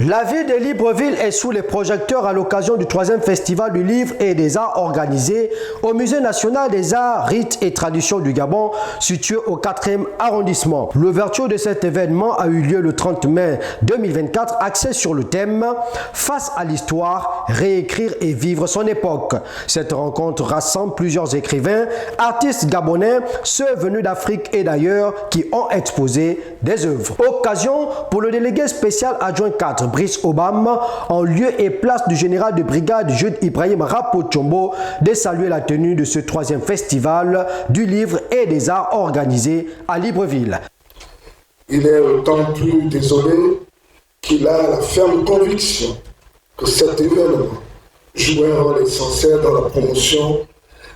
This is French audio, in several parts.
La ville de Libreville est sous les projecteurs à l'occasion du 3e Festival du livre et des arts organisé au Musée national des arts, rites et traditions du Gabon, situé au 4e arrondissement. L'ouverture de cet événement a eu lieu le 30 mai 2024, axé sur le thème « Face à l'histoire, réécrire et vivre son époque ». Cette rencontre rassemble plusieurs écrivains, artistes gabonais, ceux venus d'Afrique et d'ailleurs qui ont exposé des œuvres. Occasion pour le délégué spécial adjoint 4, Brice Obama, en lieu et place du général de brigade Jude Ibrahim Rapo-Tchombo, de saluer la tenue de ce 3e festival du livre et des arts organisé à Libreville. Il est autant plus désolé qu'il a la ferme conviction que cet événement joue un rôle essentiel dans la promotion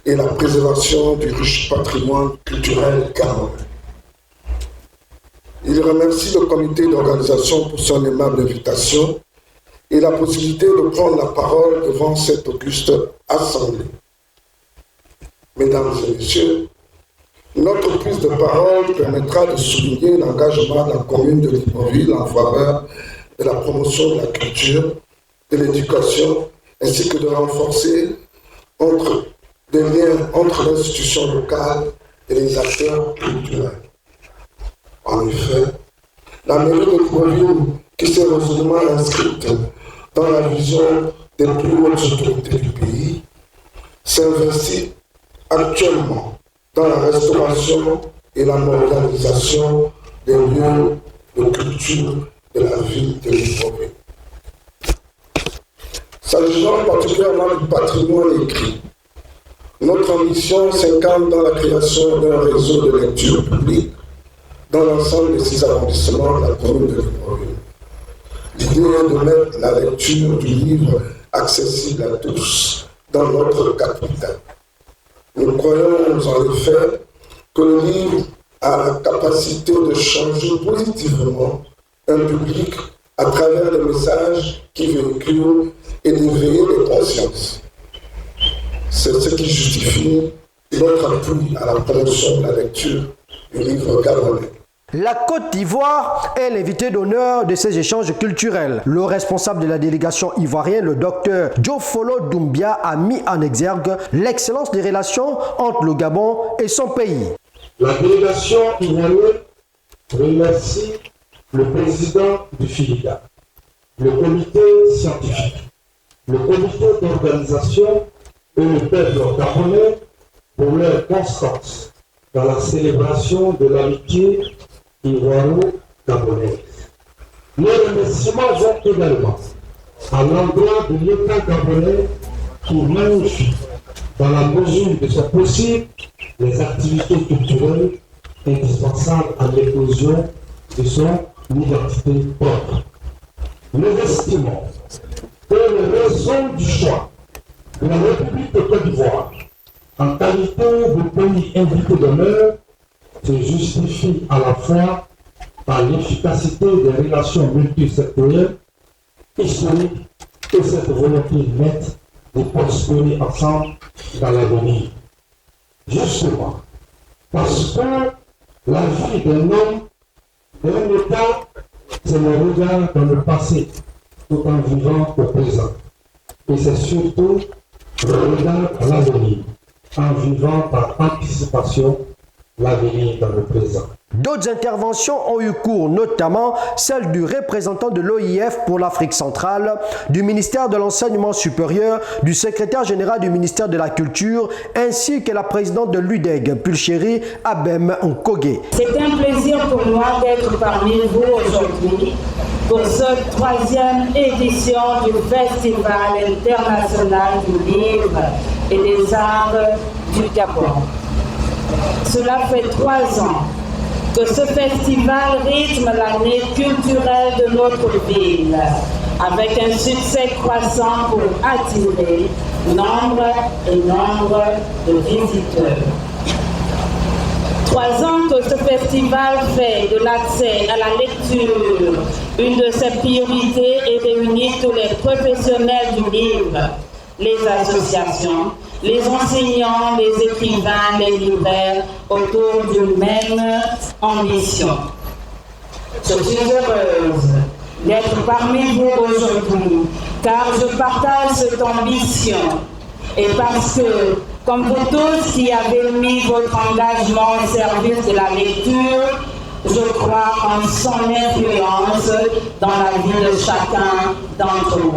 et la préservation du riche patrimoine culturel gabonais. Il remercie le comité d'organisation pour son aimable invitation et la possibilité de prendre la parole devant cette auguste assemblée. Mesdames et messieurs, notre prise de parole permettra de souligner l'engagement de la commune de Libreville en faveur de la promotion de la culture, de l'éducation, ainsi que de renforcer des liens entre l'institution locale et les acteurs culturels. En effet, la mairie de Libreville, qui s'est résolument inscrite dans la vision des plus hautes autorités du pays, s'investit actuellement dans la restauration et la modernisation des lieux de culture de la ville de Libreville. S'agissant particulièrement du patrimoine écrit, notre ambition s'incarne dans la création d'un réseau de lecture publique dans l'ensemble des 6 arrondissements de la commune de Libreville. L'idée est de mettre la lecture du livre accessible à tous dans notre capitale. Nous croyons en effet que le livre a la capacité de changer positivement un public à travers les messages qu'il véhicule et d'éveiller les consciences. C'est ce qui justifie notre appui à la promotion de la lecture du livre gabonais. La Côte d'Ivoire est l'invité d'honneur de ces échanges culturels. Le responsable de la délégation ivoirienne, le docteur Diofolo Doumbia, a mis en exergue l'excellence des relations entre le Gabon et son pays. La délégation ivoirienne remercie le président du FILIGA, le comité scientifique, le comité d'organisation et le peuple gabonais pour leur constance dans la célébration de l'amitié ivoiro-gabonaise. Les remerciements vont également à l'endroit de l'État gabonais qui magnifie, dans la mesure de son possible, les activités culturelles indispensables à l'éclosion de son identité propre. Nous estimons que les raisons du choix de la République de Côte d'Ivoire en qualité de pays invité d'honneur se justifie à la fois par l'efficacité des relations multisectorielles historiques et cette volonté nette de prospérer ensemble dans l'avenir. Justement, parce que la vie d'un homme, d'un État, c'est le regard dans le passé tout en vivant au présent. Et c'est surtout le regard à l'avenir en vivant par anticipation l'avenir dans le présent. D'autres interventions ont eu cours, notamment celle du représentant de l'OIF pour l'Afrique centrale, du ministère de l'Enseignement supérieur, du secrétaire général du ministère de la Culture, ainsi que la présidente de l'UDEG, Pulchéri Abem Nkogé. C'est un plaisir pour moi d'être parmi vous aujourd'hui pour cette 3e édition du Festival international du livre et des arts du Gabon. Cela fait 3 ans que ce festival rythme l'année culturelle de notre ville, avec un succès croissant pour attirer nombre et nombre de visiteurs. 3 ans que ce festival fait de l'accès à la lecture une de ses priorités et réunit tous les professionnels du livre, les associations, les enseignants, les écrivains, les libraires autour d'une même ambition. Je suis heureuse d'être parmi vous aujourd'hui, car je partage cette ambition et parce que, comme vous tous qui avez mis votre engagement au service de la lecture, je crois en son influence dans la vie de chacun d'entre nous.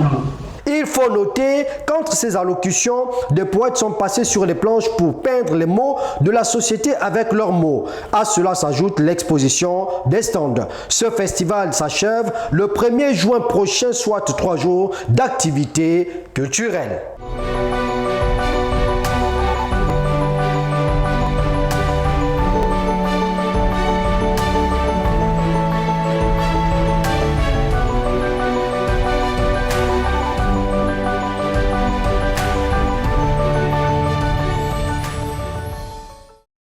Il faut noter qu'entre ces allocutions, des poètes sont passés sur les planches pour peindre les mots de la société avec leurs mots. À cela s'ajoute l'exposition des stands. Ce festival s'achève le 1er juin prochain, soit 3 jours d'activités culturelles.